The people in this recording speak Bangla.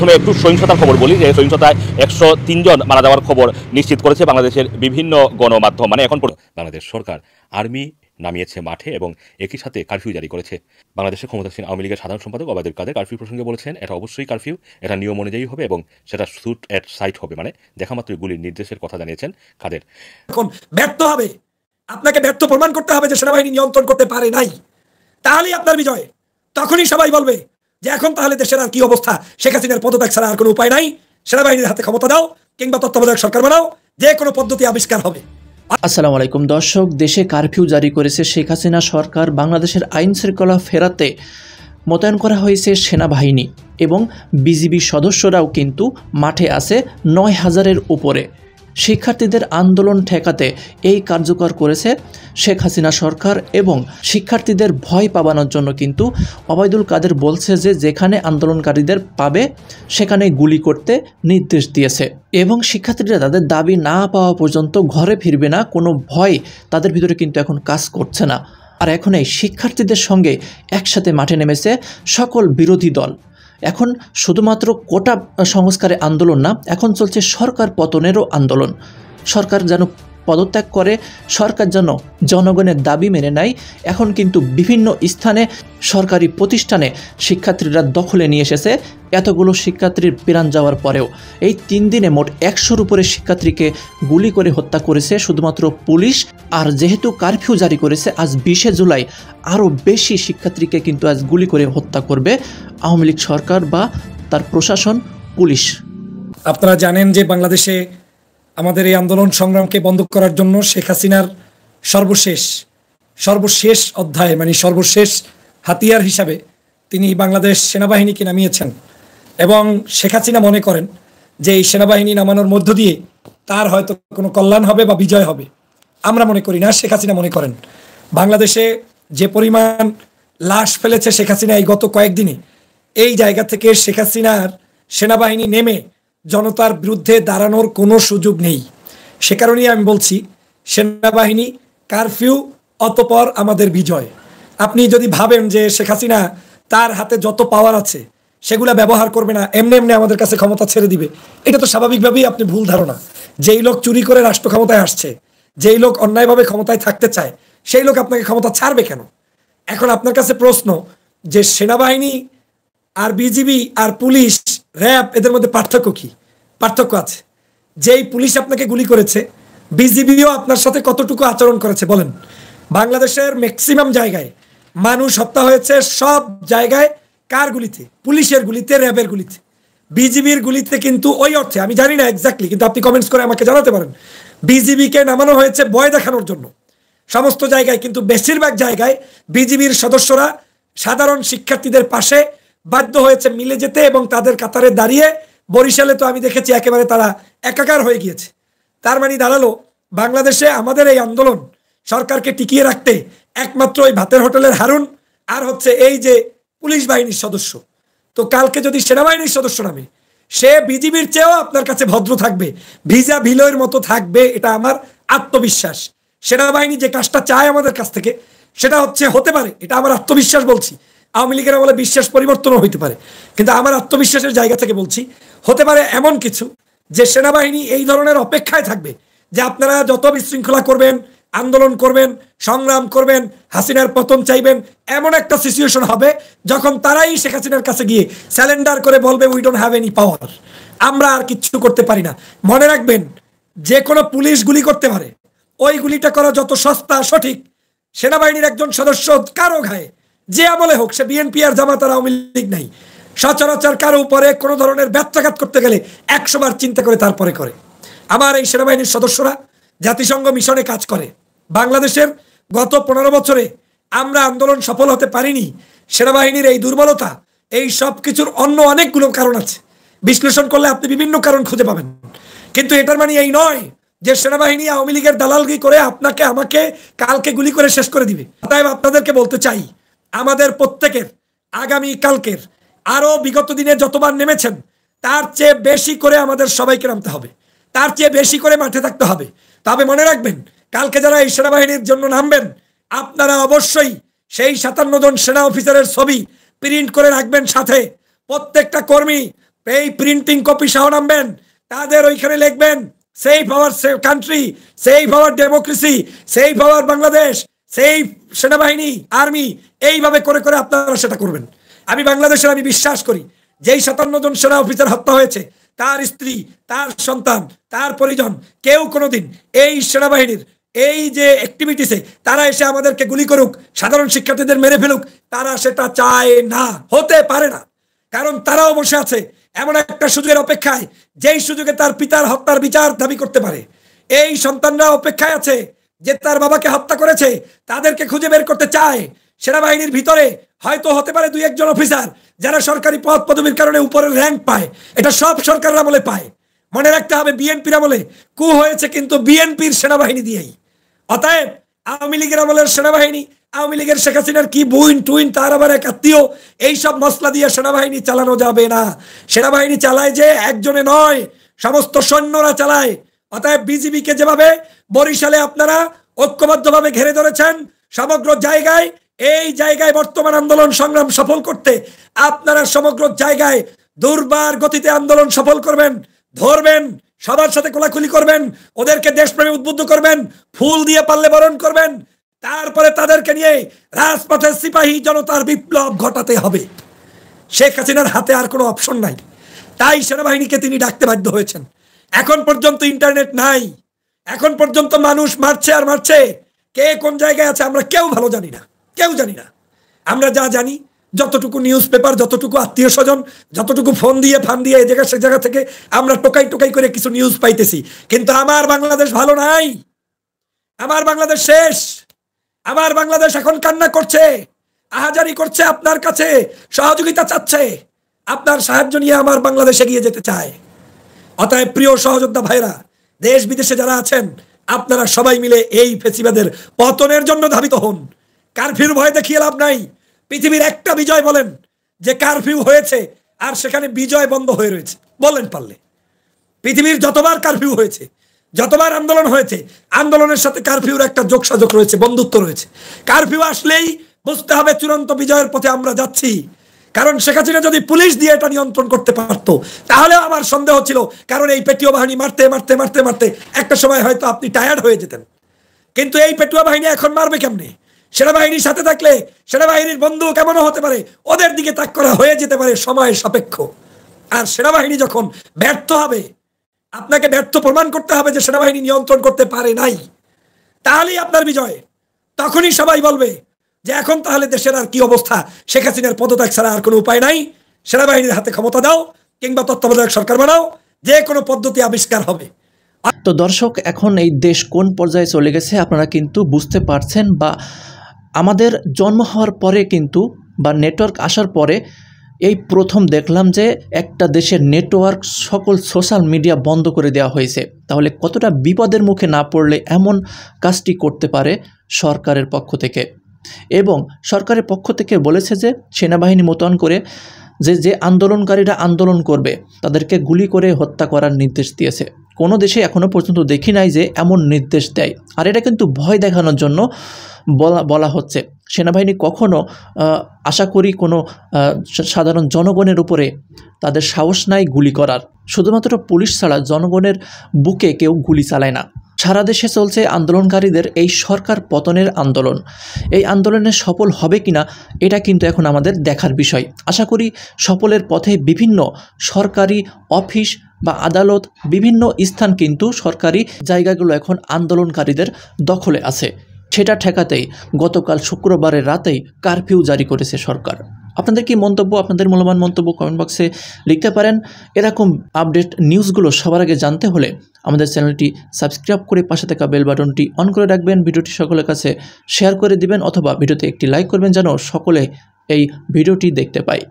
প্রথমে একটু সহিংসতার খবর বলি যে সহিংসতায় 103 জন মারা যাওয়ার খবর নিশ্চিত করেছে বাংলাদেশের বিভিন্ন গণমাধ্যম। মানে এখন বাংলাদেশ সরকার আর্মি নামিয়েছে মাঠে এবং একই সাথে কারফিউ জারি করেছে। বাংলাদেশের ক্ষমতাসীন আওয়ামী লীগের সাধারণ সম্পাদক ওবায়দুল কাদের কারফিউ প্রসঙ্গে বলেছেন, এটা অবশ্যই কারফিউ, এটা নিয়ম অনুযায়ী হবে এবং সেটা শুট এট সাইট হবে, মানে দেখা মাত্রই গুলির নির্দেশের কথা জানিয়েছেন কাদের। এখন ব্যর্থ হবে, আপনাকে ব্যর্থ প্রমাণ করতে হবে যে সেনাবাহিনী নিয়ন্ত্রণ করতে পারে নাই, তাহলেই আপনার বিজয়। তখনই সবাই বলবে যে এখন তাহলে দেশের আর কি অবস্থা, শেখ হাসিনার পদত্যাগ ছাড়া আর কোনো উপায় নাই, সেনাবাহিনীর হাতে ক্ষমতা দাও কিংবা তত্ত্বাবধায়ক সরকার বানাও, যে কোনো পদ্ধতি আবিষ্কার হবে। আসসালামু আলাইকুম দর্শক, দেশে কারফিউ জারি করেছে শেখ হাসিনা সরকার। বাংলাদেশের আইন শৃঙ্খলা ফেরাতে মোতায়েন করা হয়েছে সেনাবাহিনী এবং বিজিবি সদস্যরাও কিন্তু মাঠে আছে ৯,০০০-এর উপরে। শিক্ষার্থীদের আন্দোলন ঠেকাতে এই কার্যকর করেছে শেখ হাসিনা সরকার এবং শিক্ষার্থীদের ভয় পাবানোর জন্য কিন্তু ওবায়দুল কাদের বলছে যে যেখানে আন্দোলনকারীদের পাবে সেখানে গুলি করতে নির্দেশ দিয়েছে এবং শিক্ষার্থীরা তাদের দাবি না পাওয়া পর্যন্ত ঘরে ফিরবে না, কোনো ভয় তাদের ভিতরে কিন্তু এখন কাজ করছে না। আর এখন এই শিক্ষার্থীদের সঙ্গে একসাথে মাঠে নেমেছে সকল বিরোধী দল। এখন শুধুমাত্র কোটা সংস্কারে আন্দোলন না, এখন চলছে সরকার পতনেরও আন্দোলন। সরকার যেন পদত্যাগ করে, সরকার যেন জনগণের দাবি মেনে নেয়। এখন কিন্তু বিভিন্ন স্থানে সরকারি প্রতিষ্ঠানে শিক্ষার্থীরা দখলে নিয়ে এসেছে। এতগুলো শিক্ষার্থীর প্রাণ যাওয়ার পরেও এই 3 দিনে মোট 100-র উপরে শিক্ষার্থীকে গুলি করে হত্যা করেছে শুধুমাত্র পুলিশ। আর যেহেতু কারফিউ জারি করেছে, আজ 20শে জুলাই আরও বেশি শিক্ষার্থীকে কিন্তু আজ গুলি করে হত্যা করবে আওয়ামী লীগ সরকার বা তার প্রশাসন, পুলিশ। আপনারা জানেন যে বাংলাদেশে আমাদের এই আন্দোলন সংগ্রামকে বন্ধ করার জন্য শেখ হাসিনার সর্বশেষ অধ্যায়, মানে সর্বশেষ হাতিয়ার হিসাবে তিনি বাংলাদেশ সেনাবাহিনীকে নামিয়েছেন। এবং শেখ হাসিনা মনে করেন যে এই সেনাবাহিনী নামানোর মধ্য দিয়ে তার হয়তো কোনো কল্যাণ হবে বা বিজয় হবে। আমরা মনে করি না, শেখ হাসিনা মনে করেন। বাংলাদেশে যে পরিমাণ লাশ ফেলেছে শেখ হাসিনা এই গত কয়েকদিনে, এই জায়গা থেকে শেখ হাসিনার সেনাবাহিনী নেমে জনতার বিরুদ্ধে দাঁড়ানোর কোনো সুযোগ নেই। সে কারণেই আমি বলছি সেনাবাহিনী, কারফিউ, অতঃপর আমাদের বিজয়। আপনি যদি ভাবেন যে শেখ হাসিনা তার হাতে যত পাওয়ার আছে সেগুলা ব্যবহার করবে না, এমনি এমনি আমাদের কাছে ক্ষমতা ছেড়ে দিবে, এটা তো স্বাভাবিকভাবেই আপনি ভুল ধারণা। যেই লোক চুরি করে রাষ্ট্র ক্ষমতায় আসছে, যেই লোক অন্যায়ভাবে ক্ষমতায় থাকতে চায়, সেই লোক আপনাকে ক্ষমতা ছাড়বে কেন? এখন আপনার কাছে প্রশ্ন যে সেনাবাহিনী আর বিজিবি আর পুলিশ, র্যাব, এদের মধ্যে পার্থক্য কি? পার্থক্য আছে। যেই পুলিশ আপনাকে গুলি করেছে, বিজিবিও আপনার সাথে কতটুকু আচরণ করেছে বলেন? বাংলাদেশের ম্যাক্সিমাম জায়গায় মানুষ হত্যা হয়েছে, সব জায়গায় কার গুলিতে? পুলিশের গুলিতে, র্যাবের গুলিতে। বিজিবির গুলিতে কিন্তু ওই অর্থে আমি জানি না এক্স্যাক্টলি, কিন্তু আপনি কমেন্টস করে আমাকে জানাতে পারেন। বিজিবিকে নামানো হয়েছে ভয় দেখানোর জন্য সমস্ত জায়গায়, কিন্তু বেশিরভাগ জায়গায় বিজিবির সদস্যরা সাধারণ শিক্ষার্থীদের পাশে বাধ্য হয়েছে মিলে যেতে এবং তাদের কাতারে দাঁড়িয়ে। বরিশালে তো আমি দেখেছি একেবারে তারা একাকার হয়ে গিয়েছে। তার মানে দাঁড়ালো বাংলাদেশে আমাদের এই আন্দোলন সরকারকে টিকিয়ে রাখতে একমাত্র ওই ভাতের হোটেলের হারুন আর হচ্ছে এই যে পুলিশ বাহিনীর সদস্য। তো কালকে যদি সেনাবাহিনীর সদস্য নামে, সে বিজিবির চেয়েও আপনার কাছে ভদ্র থাকবে, ভিজা ভিলোয়ের মতো থাকবে, এটা আমার আত্মবিশ্বাস। সেনাবাহিনী যে কাজটা চায় আমাদের কাছ থেকে সেটা হতে পারে, এটা আমার আত্মবিশ্বাস বলছি। আওয়ামী লীগের আমলে বিশ্বাস পরিবর্তনও হইতে পারে, কিন্তু আমার আত্মবিশ্বাসের জায়গা থেকে বলছি হতে পারে এমন কিছু যে সেনাবাহিনী এই ধরনের অপেক্ষায় থাকবে যে আপনারা যত বিশৃঙ্খলা করবেন, আন্দোলন করবেন, সংগ্রাম করবেন, হাসিনার পতন চাইবেন, এমন একটা সিচুয়েশন হবে যখন তারাই শেখ হাসিনার কাছে গিয়ে স্যালেন্ডার করে বলবে উই ডোন্ট হ্যাভ এনি পাওয়ার, আমরা আর কিচ্ছু করতে পারি না। মনে রাখবেন, যে কোনো পুলিশ গুলি করতে পারে, ওই গুলিটা করা যত সস্তা সঠিক সেনাবাহিনীর একজন সদস্য কারো ঘায়ে, যে আমলে হোক, সে বিএনপি আর জামাত আর আওয়ামী লীগ নাই, সচরাচর কারো উপরে কোনো ধরনের ব্যত্যাঘাত করতে গেলে 100 বার চিন্তা করে তারপরে করে। আমার এই সেনাবাহিনীর সদস্যরা জাতিসংঘ মিশনে কাজ করে। বাংলাদেশের গত 15 বছরে আমরা আন্দোলন সফল হতে পারিনি। সেনাবাহিনীর এই দুর্বলতা, এই সব কিছুর অন্য অনেকগুলো কারণ আছে, বিশ্লেষণ করলে আপনি বিভিন্ন কারণ খুঁজে পাবেন। কিন্তু এটার মানে এই নয় যে সেনাবাহিনী আওয়ামী লীগের দালালগি করে আপনাকে আমাকে কালকে গুলি করে শেষ করে দিবে। তাই আপনাদেরকে বলতে চাই, আমাদের প্রত্যেকের আগামী কালকের আরো বিগত দিনে যতবার নেমেছেন তার চেয়ে বেশি করে আমাদের সবাইকে নামতে হবে, তার চেয়ে বেশি করে মাঠে থাকতে হবে। তবে মনে রাখবেন, কালকে যারা এই সেনাবাহিনীর জন্য নামবেন, আপনারা অবশ্যই সেই 57 জন সেনা অফিসারের ছবি প্রিন্ট করে রাখবেন সাথে। প্রত্যেকটা কর্মী, এই প্রিন্টিং কপি সহ নামবেন, তাদের ওইখানে লিখবেন save our country, save our democracy, save our Bangladesh, save সেনাবাহিনী, আর্মি, এইভাবে করে করে আপনারা সেটা করবেন। আমি বাংলাদেশের আমি বিশ্বাস করি যেই 57 জন সেনা অফিসার হত্যা হয়েছে, তার স্ত্রী, তার সন্তান, তার পরিজন কেউ কোনোদিন এই সেনাবাহিনীর এই যে অ্যাক্টিভিটিসে তারা এসে আমাদেরকে গুলি করুক, সাধারণ শিক্ষার্থীদের মেরে ফেলুক, তারা সেটা চায় না, হতে পারে না। কারণ তারাও বসে আছে এমন একটা সুযোগের অপেক্ষায়, যেই সুযোগে তার পিতার হত্যার বিচার দাবি করতে পারে। এই সন্তানরা অপেক্ষায় আছে যে তার বাবাকে হত্যা করেছে, তাদেরকে খুঁজে বের করতে চায়। সেনাবাহিনীর ভিতরে হয়তো হতে পারে 2-1 জন অফিসার যারা সরকারি পদ পদবীর কারণে উপরের র্যাঙ্ক পায়, এটা সব সরকারের আমলে পায়। মনে রাখতে হবে বিএনপির আমলে কু হয়েছে কিন্তু বিএনপির সেনাবাহিনী দিয়েই। অতএব আওয়ামী লীগের আমলের সেনাবাহিনী, আওয়ামী লীগের শেখ হাসিনার কি বুইন টুইন, তার আবার এক আত্মীয়, এইসব মশলা দিয়ে সেনাবাহিনী চালানো যাবে না। সেনাবাহিনী চালায় যে একজনে নয়, সমস্ত সৈন্যরা চালায়। অতএব বিজিবিকে যেভাবে বরিশালে আপনারা ঐক্যবদ্ধভাবে ঘিরে ধরেছেন, সমগ্র জায়গায় এই জায়গায় বর্তমান আন্দোলন সংগ্রাম সফল করতে আপনারা সমগ্র জায়গায় দুর্বার গতিতে আন্দোলন সফল করবেন, ধরবেন, সবার সাথে কোলাকুলি করবেন, ওদেরকে দেশপ্রেমে উদ্বুদ্ধ করবেন, ফুল দিয়ে পারলে বরণ করবেন, তারপরে তাদেরকে নিয়ে রাজপথে সিপাহী জনতার বিপ্লব ঘটাতে হবে। শেখ হাসিনার হাতে আর কোনো অপশন নাই, তাই সেনাবাহিনীকে তিনি ডাকতে বাধ্য হয়েছেন। এখন পর্যন্ত ইন্টারনেট নাই, এখন পর্যন্ত মানুষ মারছে আর মারছে, কে কোন জায়গায় আছে আমরা কেউ ভালো জানি না, কেউ জানি না। আমরা যা জানি, যতটুকু নিউজ পেপার, যতটুকু আত্মীয় স্বজন, যতটুকু ফোন দিয়ে ফান দিয়ে এই জায়গা সে জায়গা থেকে আমরা টোকাই টোকাই করে কিছু নিউজ পাইতেছি। কিন্তু আমার বাংলাদেশ ভালো নাই, আমার বাংলাদেশ শেষ। আমার বাংলাদেশ এখন কান্না করছে, আহাজারি করছে, আপনার কাছে সহযোগিতা চাচ্ছে, আপনার সাহায্য নিয়ে আমার বাংলাদেশ এগিয়ে যেতে চায়। অতএব প্রিয় সহযোদ্ধা ভাইরা, দেশ বিদেশে যারা আছেন, আপনারা সবাই মিলে এই ফেসিবাদের পতনের জন্য ধাবিত হন। কারফিউর ভয় দেখিয়ে লাভ নাই। পৃথিবীর একটা বিজয় বলেন যে কারফিউ হয়েছে আর সেখানে বিজয় বন্ধ হয়ে রয়েছে, বলেন পারলে। পৃথিবীর যতবার কারফিউ হয়েছে, যতবার আন্দোলন হয়েছে, আন্দোলনের সাথে কারফিউর একটা যোগসাযোগ রয়েছে, বন্ধুত্ব রয়েছে। কারফিউ আসলেই বুঝতে হবে চূড়ান্ত বিজয়ের পথে আমরা যাচ্ছি। কারণ শেখ হাসিনা যদি পুলিশ দিয়ে এটা নিয়ন্ত্রণ করতে পারতো তাহলে আমার সন্দেহ ছিল, কারণ এই পেটুয়া বাহিনী মারতে মারতে মারতে মারতে একটা সময় হয়তো আপনি টায়ার্ড হয়ে যেতেন। কিন্তু এই পেটুয়া বাহিনী এখন মারবে কেমনে? সেনাবাহিনীর সাথে থাকলে সেনাবাহিনীর বন্ধু কেমনও হতে পারে, ওদের দিকে তাক করা হয়ে যেতে পারে সময় সাপেক্ষ। আর সেনাবাহিনী যখন ব্যর্থ হবে, আপনাকে ব্যর্থ প্রমাণ করতে হবে যে সেনাবাহিনী নিয়ন্ত্রণ করতে পারে নাই, তাহলেই আপনার বিজয়। তখনই সবাই বলবে যে এখন তাহলে দেশের আর কি অবস্থা, শেখ হাসিনার পদত্যাগ ছাড়া আর কোনো উপায় নাই, সেনাবাহিনীর হাতে ক্ষমতা দাও কিংবা তত্ত্বাবধায়ক সরকার বানাও, যে কোনো পদ্ধতি আবিষ্কার হবে। তো দর্শক, এখন এই দেশ কোন পর্যায়ে চলে গেছে আপনারা কিন্তু বুঝতে পারছেন। বা আমাদের জন্ম হওয়ার পরে কিন্তু, বা নেটওয়ার্ক আসার পরে এই প্রথম দেখলাম যে একটা দেশের নেটওয়ার্ক, সকল সোশ্যাল মিডিয়া বন্ধ করে দেওয়া হয়েছে। তাহলে কতটা বিপদের মুখে না পড়লে এমন কাজটি করতে পারে সরকারের পক্ষ থেকে। এবং সরকারের পক্ষ থেকে বলেছে যে সেনাবাহিনী মোতায়েন করে যে আন্দোলনকারীরা আন্দোলন করবে তাদেরকে গুলি করে হত্যা করার নির্দেশ দিয়েছে। কোনো দেশে এখনও পর্যন্ত দেখি নাই যে এমন নির্দেশ দেয়। আর এটা কিন্তু ভয় দেখানোর জন্য বলা হচ্ছে। সেনাবাহিনী কখনো আশা করি কোনো সাধারণ জনগণের উপরে তাদের সাহস নাই গুলি করার। শুধুমাত্র পুলিশ ছাড়া জনগণের বুকে কেউ গুলি চালায় না। সারা দেশে চলছে আন্দোলনকারীদের এই সরকার পতনের আন্দোলন। এই আন্দোলনে সফল হবে কিনা এটা কিন্তু এখন আমাদের দেখার বিষয়। আশা করি সফলের পথে বিভিন্ন সরকারি অফিস বা আদালত, বিভিন্ন স্থান কিন্তু সরকারি জায়গাগুলো এখন আন্দোলনকারীদের দখলে আছে। সেটা ঠেকাতেই গতকাল শুক্রবারের রাতেই কারফিউ জারি করেছে সরকার। আপনাদের কি মন্তব্য? আপনাদের মূল্যবান মন্তব্য কমেন্ট বক্সে লিখতে পারেন। এরকম আপডেট নিউজগুলো সবার আগে জানতে হলে আমাদের চ্যানেলটি সাবস্ক্রাইব করে পাশে থাকা বেল বাটনটি অন করে রাখবেন। ভিডিওটি সকলের কাছে শেয়ার করে দিবেন, অথবা ভিডিওতে একটি লাইক করবেন যেন সকলে এই ভিডিওটি দেখতে পায়।